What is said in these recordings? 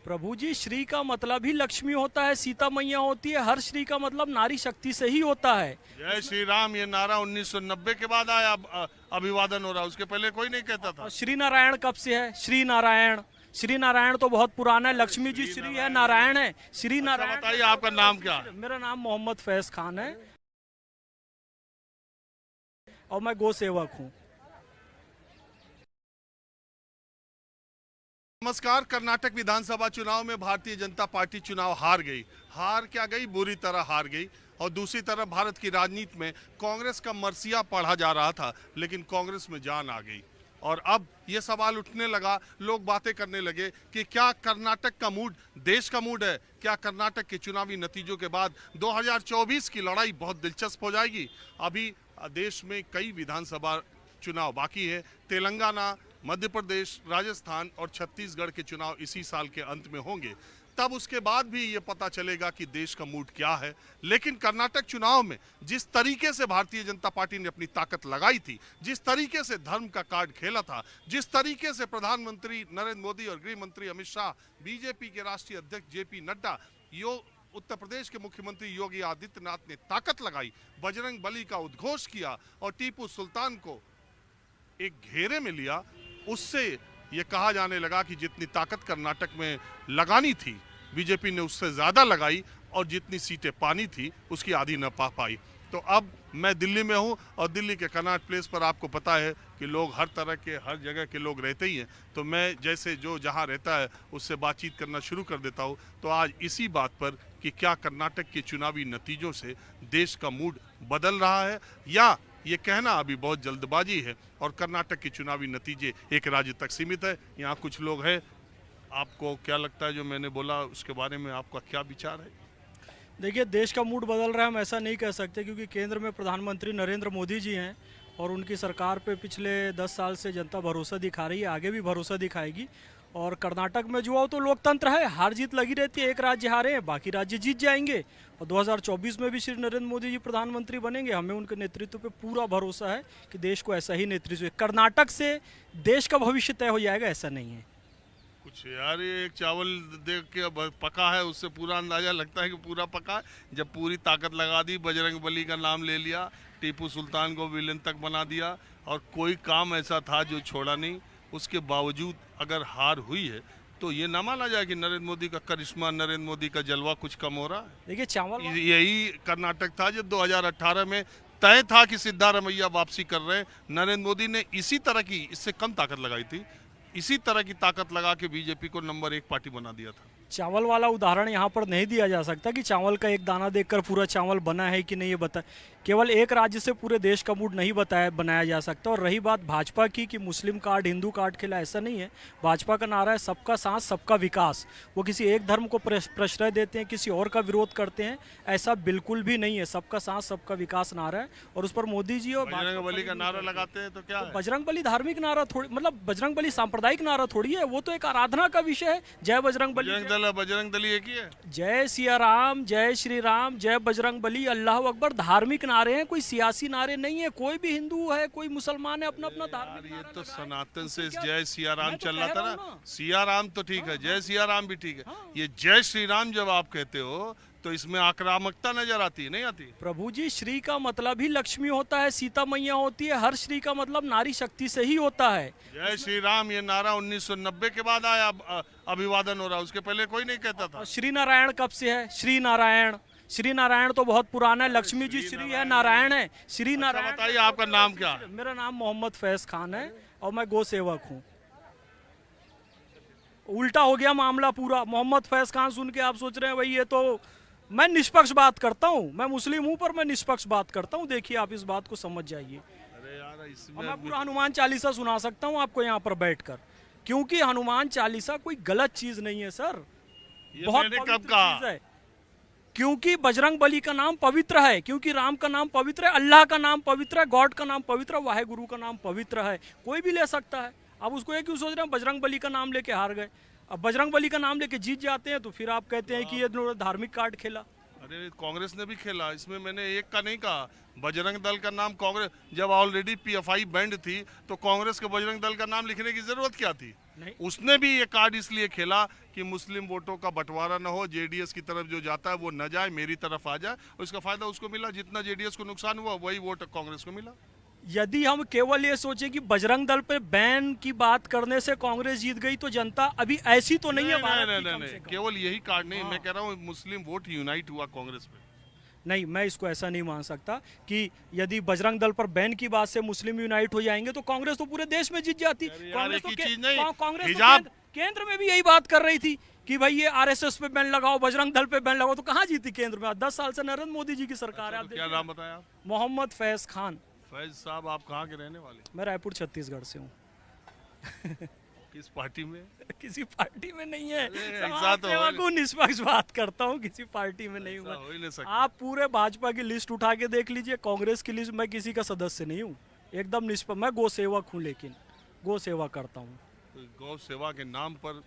प्रभु जी, श्री का मतलब ही लक्ष्मी होता है, सीता मैया होती है। हर श्री का मतलब नारी शक्ति से ही होता है। जय श्री राम ये नारा 1990 के बाद आया, अभिवादन हो रहा, उसके पहले कोई नहीं कहता था। और श्री नारायण कब से है? श्री नारायण, श्री नारायण तो बहुत पुराना है। लक्ष्मी जी श्री है, नारायण है, श्री नारायण। बताइए आपका नाम क्या है? मेरा नाम मोहम्मद फैज खान है और मैं गौ सेवक हूँ। नमस्कार। कर्नाटक विधानसभा चुनाव में भारतीय जनता पार्टी चुनाव हार गई। हार क्या गई, बुरी तरह हार गई। और दूसरी तरफ भारत की राजनीति में कांग्रेस का मरसिया पढ़ा जा रहा था, लेकिन कांग्रेस में जान आ गई। और अब ये सवाल उठने लगा, लोग बातें करने लगे कि क्या कर्नाटक का मूड देश का मूड है? क्या कर्नाटक के चुनावी नतीजों के बाद 2024 की लड़ाई बहुत दिलचस्प हो जाएगी? अभी देश में कई विधानसभा चुनाव बाकी है। तेलंगाना, मध्य प्रदेश, राजस्थान और छत्तीसगढ़ के चुनाव इसी साल के अंत में होंगे। तब उसके बाद भी ये पता चलेगा कि देश का मूड क्या है। लेकिन कर्नाटक चुनाव में जिस तरीके से भारतीय जनता पार्टी ने अपनी ताकत लगाई थी, जिस तरीके से धर्म का कार्ड खेला था, जिस तरीके से प्रधानमंत्री नरेंद्र मोदी और गृह मंत्री अमित शाह, बीजेपी के राष्ट्रीय अध्यक्ष जेपी नड्डा, उत्तर प्रदेश के मुख्यमंत्री योगी आदित्यनाथ ने ताकत लगाई, बजरंग बली का उद्घोष किया और टीपू सुल्तान को एक घेरे में लिया, उससे ये कहा जाने लगा कि जितनी ताकत कर्नाटक में लगानी थी बीजेपी ने उससे ज़्यादा लगाई और जितनी सीटें पानी थी उसकी आधी न पा पाई। तो अब मैं दिल्ली में हूँ और दिल्ली के कनॉट प्लेस पर आपको पता है कि लोग हर तरह के, हर जगह के लोग रहते ही हैं। तो मैं जैसे जो जहाँ रहता है उससे बातचीत करना शुरू कर देता हूँ। तो आज इसी बात पर कि क्या कर्नाटक के चुनावी नतीजों से देश का मूड बदल रहा है या ये कहना अभी बहुत जल्दबाजी है और कर्नाटक के चुनावी नतीजे एक राज्य तक सीमित है। यहाँ कुछ लोग हैं, आपको क्या लगता है जो मैंने बोला उसके बारे में आपका क्या विचार है? देखिए, देश का मूड बदल रहा है हम ऐसा नहीं कह सकते, क्योंकि केंद्र में प्रधानमंत्री नरेंद्र मोदी जी हैं और उनकी सरकार पे पिछले 10 साल से जनता भरोसा दिखा रही है, आगे भी भरोसा दिखाएगी। और कर्नाटक में जो तो लोकतंत्र है, हार जीत लगी रहती है। एक राज्य हारे हैं, बाकी राज्य जीत जाएंगे। और 2024 में भी श्री नरेंद्र मोदी जी प्रधानमंत्री बनेंगे। हमें उनके नेतृत्व पे पूरा भरोसा है कि देश को ऐसा ही नेतृत्व, कर्नाटक से देश का भविष्य तय हो जाएगा, ऐसा नहीं है कुछ। यार ये एक चावल देख के पका है, उससे पूरा अंदाजा लगता है कि पूरा पका है। जब पूरी ताकत लगा दी, बजरंग बली का नाम ले लिया, टीपू सुल्तान को विलेन तक बना दिया और कोई काम ऐसा था जो छोड़ा नहीं, उसके बावजूद अगर हार हुई है तो ये ना माना जाए कि नरेंद्र मोदी का करिश्मा, नरेंद्र मोदी का जलवा कुछ कम हो रहा है। देखिए, चावल यही कर्नाटक था जो 2018 में तय था कि सिद्धारमैया वापसी कर रहे हैं। नरेंद्र मोदी ने इसी तरह की, इससे कम ताकत लगाई थी, इसी तरह की ताकत लगा के बीजेपी को नंबर 1 पार्टी बना दिया था। चावल वाला उदाहरण यहाँ पर नहीं दिया जा सकता कि चावल का एक दाना देखकर पूरा चावल बना है कि नहीं, ये बता केवल एक राज्य से पूरे देश का मूड नहीं बनाया जा सकता। और रही बात भाजपा की कि मुस्लिम कार्ड, हिंदू कार्ड खेला, ऐसा नहीं है। भाजपा का नारा है सबका साथ सबका विकास। वो किसी एक धर्म को प्रश्रय देते हैं, किसी और का विरोध करते हैं, ऐसा बिल्कुल भी नहीं है। सबका साथ सबका विकास नारा है और उस पर मोदी जी और बजरंग बली का नारा लगाते हैं तो क्या है? बजरंग बली धार्मिक नारा थोड़ी, मतलब बजरंग बली सांप्रदायिक नारा थोड़ी है, वो तो एक आराधना का विषय है। जय बजरंग बली, बजरंग दल एक ही है। जय सिया राम, जय श्री राम, जय बजरंग बली, अल्लाह अकबर, धार्मिक नारे हैं, कोई सियासी नारे नहीं है। कोई भी हिंदू है, कोई मुसलमान है, अपना अपना धार्मिक। ये तो सनातन से जय सिया राम चल रहा था ना। सिया राम तो ठीक है, जय सिया राम भी ठीक है। ये जय श्री राम जब आप कहते हो तो इसमें आक्रामकता नजर आती है, नहीं आती? प्रभु जी, श्री का मतलब ही लक्ष्मी होता है, सीता मैया होती है। हर श्री का मतलब नारी शक्ति से ही होता है। जय श्री राम ये नारा 1990 के बाद आया, अभिवादन हो रहा, उसके पहले कोई नहीं कहता था। श्री नारायण कब से है? श्री नारायण, श्री नारायण तो बहुत पुराना है। लक्ष्मी जी श्री है, नारायण है, श्री नारायण। बताइए आपका नाम क्या है? मेरा नाम मोहम्मद फैज खान है और मैं गौ सेवक हूँ। उल्टा हो गया मामला पूरा। मोहम्मद फैज खान सुन के आप सोच रहे हैं भाई ये तो, मैं निष्पक्ष बात करता हूँ, मैं मुस्लिम हूँ पर मैं निष्पक्ष बात करता हूँ। देखिए, आप इस बात को समझ जाइए। अरे यार, इसमें मैं पूरा हनुमान चालीसा सुना सकता हूँ आपको यहाँ पर बैठकर, क्योंकि हनुमान चालीसा कोई गलत चीज नहीं है सर, बहुत पवित्र चीज है। क्योंकि बजरंग बली का नाम पवित्र है, क्योंकि राम का नाम पवित्र है, अल्लाह का नाम पवित्र है, गॉड का नाम पवित्र है, वाहेगुरु का नाम पवित्र है। कोई भी ले सकता है। अब उसको ये क्यों सोच रहे हैं बजरंग बली का नाम लेके हार गए? अब बजरंग बली का नाम लेके जीत जाते हैं तो फिर आप कहते हैं कि ये धार्मिक कार्ड खेला। अरे कांग्रेस ने भी खेला इसमें, मैंने एक का नहीं कहा। बजरंग दल का नाम कांग्रेस, जब ऑलरेडी पीएफआई बैंड थी तो कांग्रेस के बजरंग दल का नाम लिखने की जरूरत क्या थी? नहीं। उसने भी ये कार्ड इसलिए खेला कि मुस्लिम वोटों का बंटवारा न हो, जेडीएस की तरफ जो जाता है वो न जाए, मेरी तरफ आ जाए, और इसका फायदा उसको मिला। जितना जेडीएस को नुकसान हुआ वही वोट कांग्रेस को मिला। यदि हम केवल ये सोचे कि बजरंग दल पे बैन की बात करने से कांग्रेस जीत गई तो जनता अभी ऐसी तो नहीं है भारत की, कम से कम। केवल यही कार्ड नहीं, मैं कह रहा हूँ मुस्लिम वोट यूनाइट हुआ कांग्रेस पे। नहीं, मैं इसको ऐसा नहीं मान सकता कि यदि बजरंग दल पर बैन की बात से मुस्लिम यूनाइट हो जाएंगे तो कांग्रेस तो पूरे देश में जीत जाती। कांग्रेस एक ही चीज नहीं, कांग्रेस हिजाब- केंद्र में भी यही बात कर रही थी कि भाई ये आरएसएस पे बैन लगाओ, बजरंग दल पे बैन लगाओ, तो कहाँ जीती केंद्र में? 10 साल से नरेंद्र मोदी जी की सरकार है। आप तो क्या देखिए। नाम बताया आप? मोहम्मद फैज खान। फैज साहब, आप कहाँ के रहने वाले? मैं रायपुर छत्तीसगढ़ से हूँ। किस पार्टी में? किसी पार्टी में नहीं है, अरे, समाज ऐसा तो सेवा हो को निष्पक्ष बात करता हूँ, किसी पार्टी में नहीं ऐसा हुआ। हो ही नहीं सकता। आप पूरे भाजपा की लिस्ट उठा के देख लीजिए, कांग्रेस की लिस्ट, मैं किसी का सदस्य नहीं हूँ, एकदम निष्पक्ष। मैं गौ सेवक हूँ, लेकिन गौ सेवा करता हूँ। तो गौ सेवा के नाम पर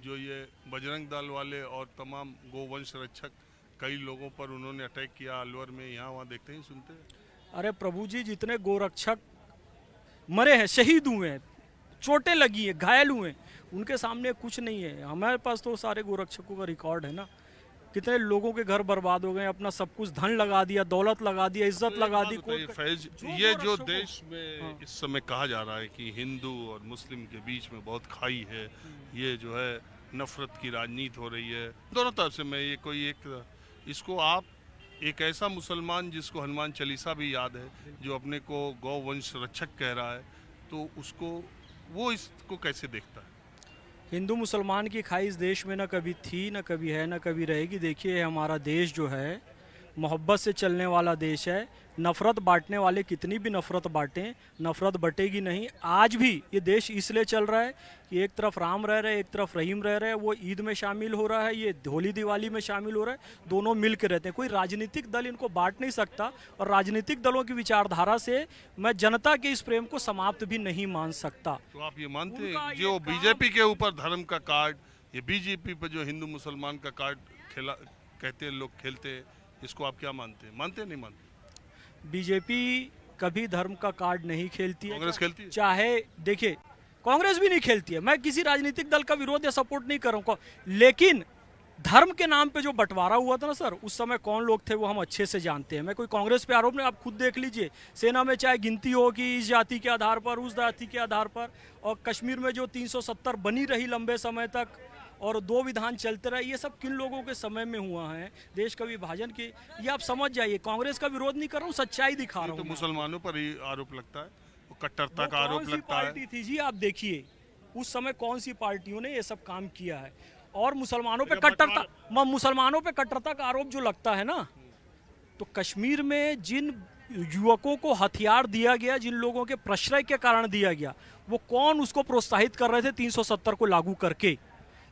जो ये बजरंग दल वाले और तमाम गोवंश रक्षक, कई लोगों पर उन्होंने अटैक किया अलवर में, यहाँ वहाँ देखते ही सुनते हैं। अरे प्रभु जी, जितने गोरक्षक मरे हैं, शहीद हुए हैं, चोटें लगी हैं, घायल हुए हैं, उनके सामने कुछ नहीं है। हमारे पास तो सारे गोरक्षकों का रिकॉर्ड है ना। कितने लोगों के घर बर्बाद हो गए, अपना सब कुछ धन लगा दिया, दौलत लगा दिया, इज्जत लगा दी। फैज, ये जो देश में इस समय कहा जा रहा है कि हिंदू और मुस्लिम के बीच में बहुत खाई है, ये जो है नफरत की राजनीति हो रही है दोनों तरफ से, मैं ये कोई एक, इसको आप एक ऐसा मुसलमान जिसको हनुमान चालीसा भी याद है, जो अपने को गौ वंश रक्षक कह रहा है, तो उसको वो इसको कैसे देखता है? हिंदू मुसलमान की खाई इस देश में ना कभी थी, ना कभी है, ना कभी रहेगी। देखिए, हमारा देश जो है मोहब्बत से चलने वाला देश है। नफ़रत बांटने वाले कितनी भी नफ़रत बांटें, नफ़रत बटेगी नहीं। आज भी ये देश इसलिए चल रहा है कि एक तरफ राम रह रहे हैं, एक तरफ रहीम रह रहे हैं, वो ईद में शामिल हो रहा है, ये होली दिवाली में शामिल हो रहा है, दोनों मिल के रहते हैं। कोई राजनीतिक दल इनको बांट नहीं सकता, और राजनीतिक दलों की विचारधारा से मैं जनता के इस प्रेम को समाप्त भी नहीं मान सकता। तो आप ये मानते उनका हैं ये जो काम- बीजेपी के ऊपर धर्म का कार्ड, ये बीजेपी पर जो हिंदू मुसलमान का कार्ड खेला कहते हैं लोग खेलते हैं, इसको आप क्या मानते हैं? मानते हैं नहीं मानते? बीजेपी कभी धर्म का कार्ड नहीं खेलती है। कांग्रेस खेलती है? चाहे देखिए, कांग्रेस भी नहीं खेलती है। मैं किसी राजनीतिक दल का विरोध या सपोर्ट नहीं कर रहा हूँ, लेकिन धर्म के नाम पे जो बंटवारा हुआ था ना सर, उस समय कौन लोग थे वो हम अच्छे से जानते हैं। मैं कोई कांग्रेस पे आरोप नहीं, आप खुद देख लीजिए। सेना में चाहे गिनती हो कि इस जाति के आधार पर, उस जाति के आधार पर, और कश्मीर में जो 370 बनी रही लंबे समय तक, और 2 विधान चलते रहे, ये सब किन लोगों के समय में हुआ है? देश का विभाजन की, ये आप समझ जाइए। कांग्रेस का विरोध नहीं कर रहा हूँ, सच्चाई दिखा रहा तो हूँ। मुसलमानों पर ही आरोप लगता है, वो कट्टरता वो का आरोप कौन सी लगता है। पार्टी थी जी? आप देखिए उस समय कौन सी पार्टियों ने ये सब काम किया है। और मुसलमानों पे मुसलमानों पे कट्टरता का आरोप जो लगता है ना, तो कश्मीर में जिन युवकों को हथियार दिया गया, जिन लोगों के प्रश्रय के कारण दिया गया, वो कौन उसको प्रोत्साहित कर रहे थे 370 को लागू करके?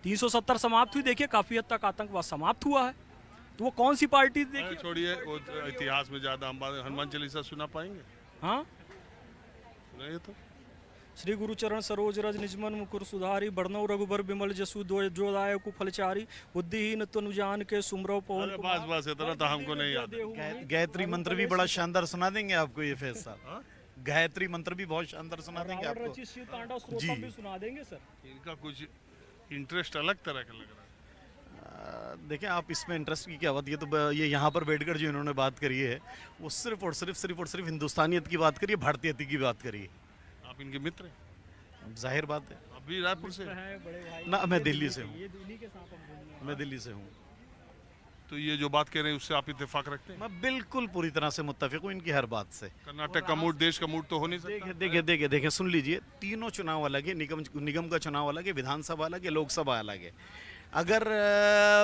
370 समाप्त हुई, देखिए काफी हद तक आतंकवाद समाप्त हुआ है। तो वो कौन सी पार्टी? देखिए, छोड़िए, वो इतिहास में ज्यादा हम हनुमान चालीसा सुना पाएंगे? हाँ, नहीं तो श्री गुरुचरण सरोज रज निजमन मुकुर सुधारी, बरनौ रघुबर बिमल जसु जो दायकु फलचारी, बुद्धिहीन तनु जान के सुमरव पवन अरे बस इतना तो हमको नहीं याद है। गायत्री मंत्र भी बड़ा शानदार सुना देंगे आपको ये फैज साहब। गायत्री मंत्र भी बहुत शानदार सुना देंगे रावण आपको। रचित शिव तांडव स्तोत्रम भी सुना देंगे सर। इनका कुछ इंटरेस्ट अलग तरह का लग रहा है। देखें, आप इसमें इंटरेस्ट की क्या बात, ये तो ये यहाँ पर बैठकर जो इन्होंने बात करी है, वो सिर्फ और सिर्फ हिंदुस्तानियत की बात करिए, भारतीयता की बात करिए। आप इनके मित्र हैं? जाहिर बात है। अभी रायपुर से बड़े भाई ना, मैं दिल्ली से हूँ। ये इन्हीं के साथ हम घूमने मैं दिल्ली से हूँ। तो ये जो बात कह रहे हैं उससे आप इत्तेफाक रखते हैं? मैं बिल्कुल पूरी तरह से मुत्तफिक हूँ इनकी हर बात से। कर्नाटक का मूड, देश का मूड तो हो नहीं सकता। देखिए, सुन लीजिए, तीनों चुनाव अलग है। निगम का चुनाव अलग है, विधानसभा अलग है, लोकसभा अलग है। अगर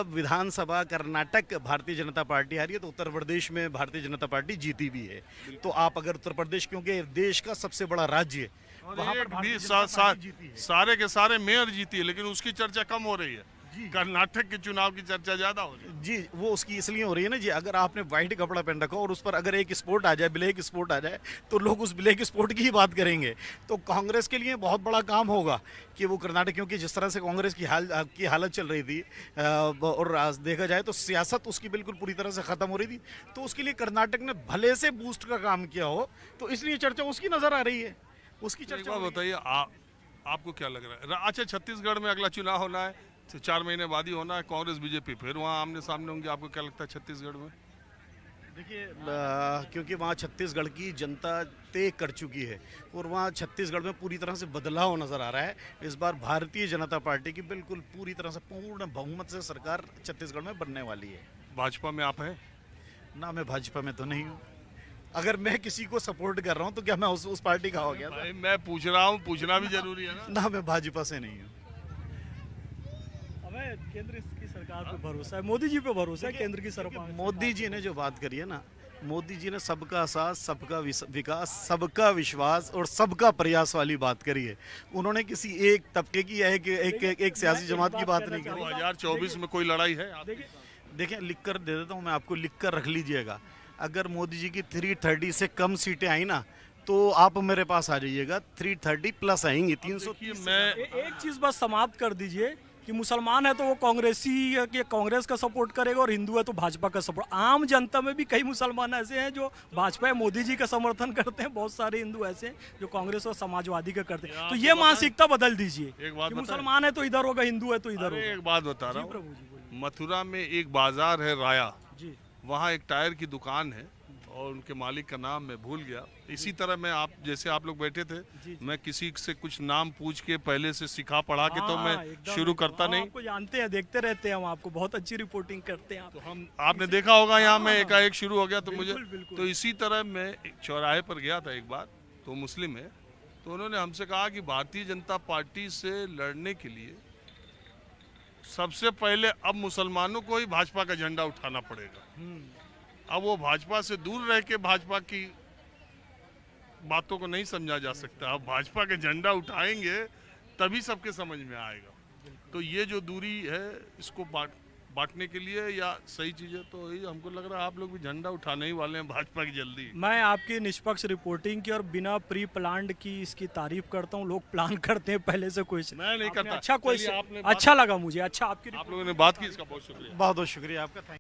विधानसभा कर्नाटक भारतीय जनता पार्टी हारी है, तो उत्तर प्रदेश में भारतीय जनता पार्टी जीती भी है। तो आप अगर उत्तर प्रदेश, क्योंकि देश का सबसे बड़ा राज्य है, वहाँ पर भारतीय जनता पार्टी जीती है। सारे के सारे मेयर जीती है, लेकिन उसकी चर्चा कम हो रही है। कर्नाटक के चुनाव की चर्चा ज्यादा हो रही है। जी वो उसकी इसलिए हो रही है ना जी, अगर आपने व्हाइट कपड़ा पहन रखा हो और उस पर अगर एक स्पोर्ट आ जाए, ब्लैक स्पोर्ट आ जाए, तो लोग उस ब्लैक स्पोर्ट की ही बात करेंगे। तो कांग्रेस के लिए बहुत बड़ा काम होगा कि वो कर्नाटक, क्योंकि जिस तरह से कांग्रेस की हालत चल रही थी और आज देखा जाए तो सियासत उसकी बिल्कुल पूरी तरह से खत्म हो रही थी, तो उसके लिए कर्नाटक ने भले से बूस्ट का काम किया हो, तो इसलिए चर्चा उसकी नजर आ रही है, उसकी एक चर्चा बात हो रही है। बताइए, आपको क्या लग रहा है? अच्छा, छत्तीसगढ़ में अगला चुनाव होना है, 4 महीने बाद ही होना है, कांग्रेस बीजेपी फिर वहाँ आमने सामने होंगे। आपको क्या लगता है छत्तीसगढ़ में? देखिए क्योंकि वहाँ छत्तीसगढ़ की जनता तय कर चुकी है और वहाँ छत्तीसगढ़ में पूरी तरह से बदलाव नजर आ रहा है। इस बार भारतीय जनता पार्टी की बिल्कुल पूरी तरह से पूर्ण बहुमत से सरकार छत्तीसगढ़ में बनने वाली है। भाजपा में आप हैं? ना मैं भाजपा में तो नहीं हूँ। अगर मैं किसी को सपोर्ट कर रहा हूँ तो क्या मैं उस पार्टी का हो गया था? भाई मैं पूछ रहा हूँ, पूछना भी जरूरी है ना। ना मैं भाजपा से नहीं हूँ। हमें केंद्र की सरकार पे भरोसा है, मोदी जी पे भरोसा है, केंद्र की सरकार। मोदी जी ने जो बात करी है ना, मोदी जी ने सबका साथ, सबका विकास, सबका विश्वास और सबका प्रयास वाली बात करी है। उन्होंने किसी एक तबके की या एक सियासी जमात की बात नहीं करी। 2024 में कोई लड़ाई है? देखिए लिख कर दे देता हूँ मैं आपको, लिख कर रख लीजिएगा। अगर मोदी जी की 330 से कम सीटें आई ना, तो आप मेरे पास आ जाइएगा, 330 प्लस आएंगी, 330। मैं एक चीज बस समाप्त कर दीजिए कि मुसलमान है तो वो कांग्रेसी के कांग्रेस का सपोर्ट करेगा और हिंदू है तो भाजपा का सपोर्ट। आम जनता में भी कई मुसलमान ऐसे हैं जो भाजपा या मोदी जी का समर्थन करते हैं, बहुत सारे हिंदू ऐसे हैं जो कांग्रेस और समाजवादी का करते हैं। तो ये मानसिकता बदल दीजिए एक बात कि बताएं? मुसलमान है तो इधर होगा, हिंदू है तो इधर अरे होगा। एक बात बता रहा जी प्रभु हूँ, जी बोलिए। मथुरा में एक बाजार है राया, जी वहाँ एक टायर की दुकान है और उनके मालिक का नाम मैं भूल गया। इसी तरह मैं जैसे आप लोग बैठे थे, जी। मैं किसी से कुछ नाम पूछ के पहले से सिखा पढ़ा के तो मैं एकदम, शुरू एकदम। करता हम नहीं। आपको जानते हैं, देखते रहते हैं हम आपको, बहुत अच्छी रिपोर्टिंग करते हैं आप। तो हम आपने देखा होगा यहाँ में हाँ, एकाएक शुरू हो गया तो मुझे बिल्कुल, बिल्कुल। तो इसी तरह मैं एक चौराहे पर गया था एक बार, तो मुस्लिम है, तो उन्होंने हमसे कहा कि भारतीय जनता पार्टी से लड़ने के लिए सबसे पहले अब मुसलमानों को ही भाजपा का झंडा उठाना पड़ेगा। अब वो भाजपा से दूर रह के भाजपा की बातों को नहीं समझा जा सकता। अब भाजपा के झंडा उठाएंगे तभी सबके समझ में आएगा। तो ये जो दूरी है इसको बांटने के लिए या सही चीज़ है, तो ये हमको लग रहा है आप लोग भी झंडा उठाने ही वाले हैं भाजपा की जल्दी। मैं आपकी निष्पक्ष रिपोर्टिंग की और बिना प्री प्लान्ड की इसकी तारीफ करता हूँ। लोग प्लान करते हैं पहले से क्वेश्चन। मैं नहीं आपने करता। अच्छा चलिए, क्वेश्चन, आपने बात- अच्छा लगा मुझे, अच्छा आपकी आप लोगों ने बात की, इसका बहुत शुक्रिया। बहुत बहुत शुक्रिया आपका, थैंक